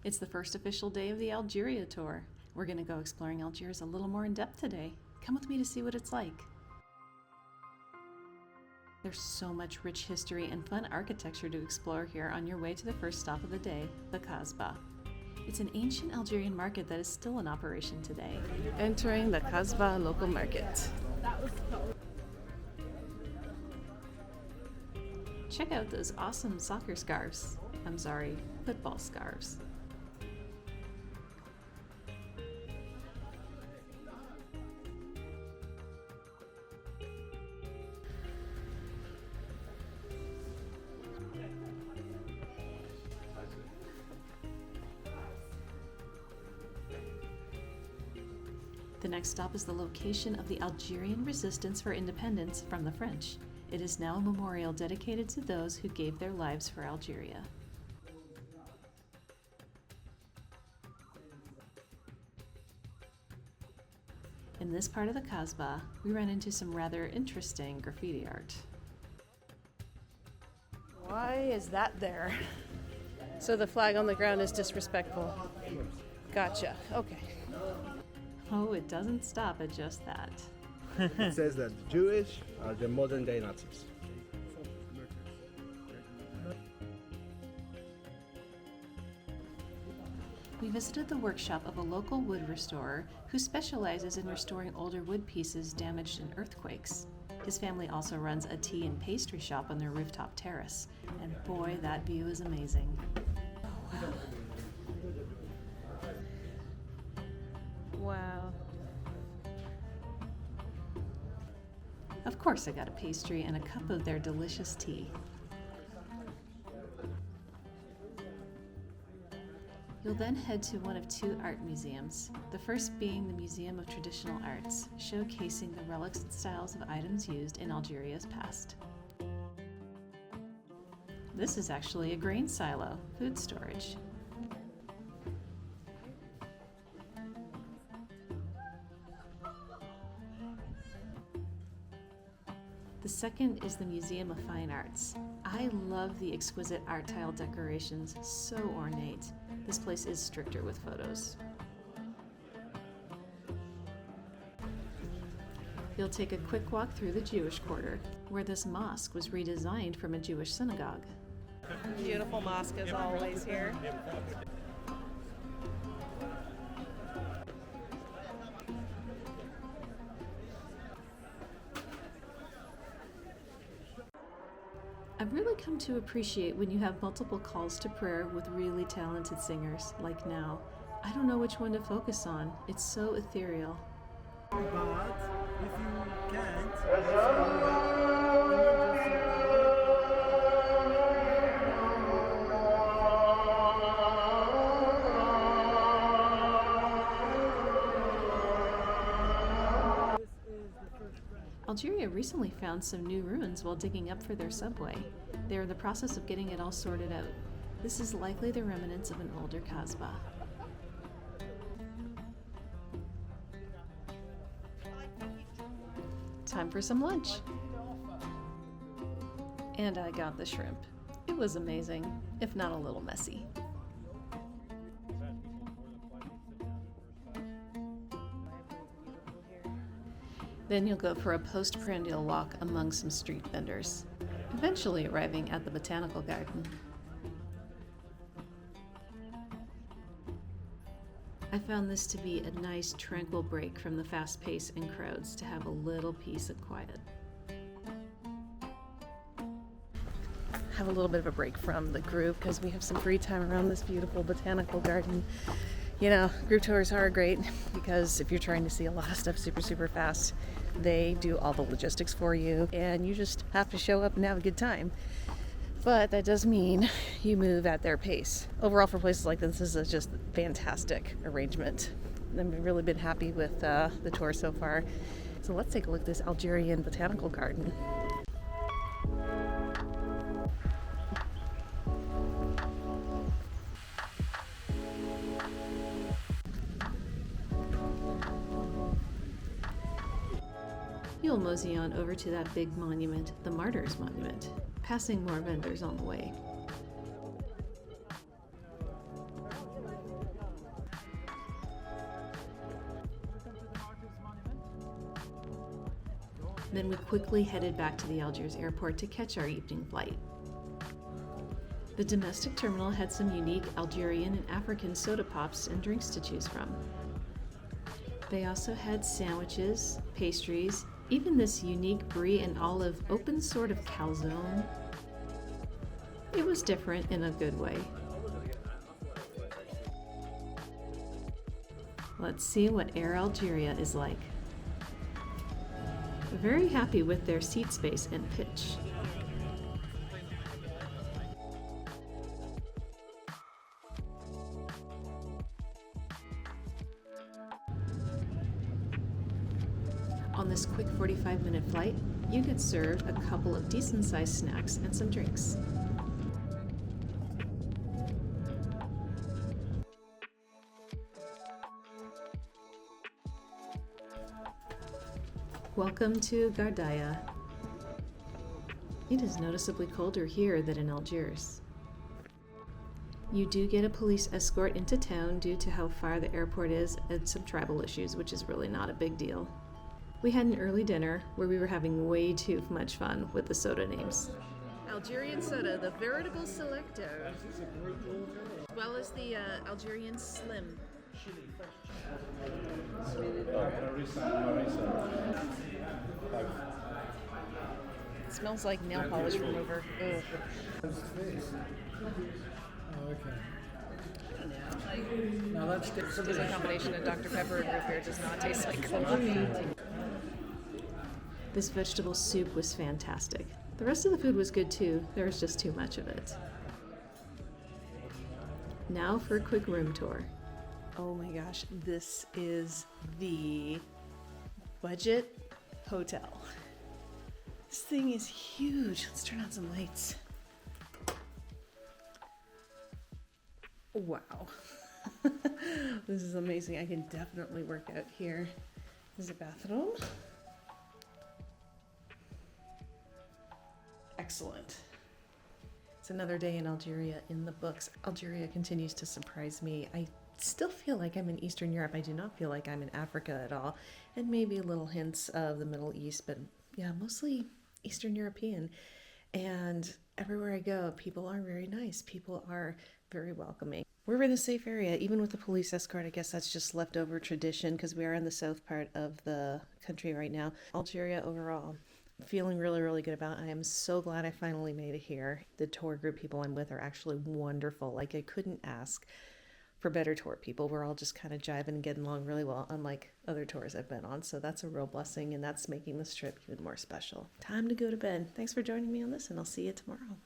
It's the first official day of the Algeria tour. We're going to go exploring Algiers a little more in depth today. Come with me to see what it's like. There's so much rich history and fun architecture to explore here on your way to the first stop of the day, the Casba. It's an ancient Algerian market that is still in operation today. Entering the Casba local market. Check out those awesome soccer scarves. I'm sorry, football scarves. The next stop is the location of the Algerian resistance for independence from the French. It is now a memorial dedicated to those who gave their lives for Algeria. In this part of the Casbah, we ran into some rather interesting graffiti art. Why is that there? So the flag on the ground is disrespectful. Gotcha. Okay. Oh, it doesn't stop at just that. It says that the Jewish are the modern day Nazis. We visited the workshop of a local wood restorer who specializes in restoring older wood pieces damaged in earthquakes. His family also runs a tea and pastry shop on their rooftop terrace, and boy, that view is amazing. Oh, wow. Wow. Of course I got a pastry and a cup of their delicious tea. You'll then head to one of two art museums, the first being the Museum of Traditional Arts, showcasing the relics and styles of items used in Algeria's past. This is actually a grain silo, food storage. The second is the Museum of Fine Arts. I love the exquisite art tile decorations, so ornate. This place is stricter with photos. You'll take a quick walk through the Jewish quarter, where this mosque was redesigned from a Jewish synagogue. Beautiful mosque as always here. I've really come to appreciate when you have multiple calls to prayer with really talented singers, like now. I don't know which one to focus on. It's so ethereal. But if you can't, Algeria recently found some new ruins while digging up for their subway. They are in the process of getting it all sorted out. This is likely the remnants of an older Casbah. Time for some lunch. And I got the shrimp. It was amazing, if not a little messy. Then you'll go for a postprandial walk among some street vendors, eventually arriving at the botanical garden. I found this to be a nice, tranquil break from the fast pace and crowds to have a little peace and quiet. Have a little bit of a break from the group because we have some free time around this beautiful botanical garden. You know, group tours are great because if you're trying to see a lot of stuff super fast, they do all the logistics for you and you just have to show up and have a good time. But that does mean you move at their pace. Overall, for places like this is a just fantastic arrangement. I've really been happy with the tour so far. So let's take a look at this Algerian botanical garden. You'll mosey on over to that big monument, the Martyrs monument, passing more vendors on the way. Then we quickly headed back to the Algiers airport to catch our evening flight. The domestic terminal had some unique Algerian and African soda pops and drinks to choose from. They also had sandwiches, pastries, even this unique brie and olive open sort of calzone. It was different in a good way. Let's see what Air Algeria is like. Very happy with their seat space and pitch. On this quick 45-minute flight, you get served a couple of decent-sized snacks and some drinks. Welcome to Ghardaia. It is noticeably colder here than in Algiers. You do get a police escort into town due to how far the airport is and some tribal issues, which is really not a big deal. We had an early dinner where we were having way too much fun with the soda names. Algerian soda, the veritable selector, as well as the Algerian Slim. It smells like nail polish remover. Ugh. Oh, okay. Now let's get some. It's a combination of Dr. Pepper and root beer. It does not taste like coffee. This vegetable soup was fantastic. The rest of the food was good too, there was just too much of it. Now for a quick room tour. Oh my gosh, this is the budget hotel. This thing is huge. Let's turn on some lights. Wow. This is amazing. I can definitely work out here. There's a bathroom. Excellent. It's another day in Algeria in the books. Algeria continues to surprise me. I still feel like I'm in Eastern Europe. I do not feel like I'm in Africa at all. And maybe little hints of the Middle East, but yeah, mostly Eastern European. And everywhere I go, people are very nice. People are very welcoming. We're in a safe area, even with the police escort. I guess that's just leftover tradition because we are in the south part of the country right now. Algeria overall, feeling really, really good about. I am so glad I finally made it here. The tour group people I'm with are actually wonderful. Like, I couldn't ask for better tour people. We're all just kind of jiving and getting along really well, unlike other tours I've been on. So that's a real blessing, and that's making this trip even more special. Time to go to bed. Thanks for joining me on this, and I'll see you tomorrow.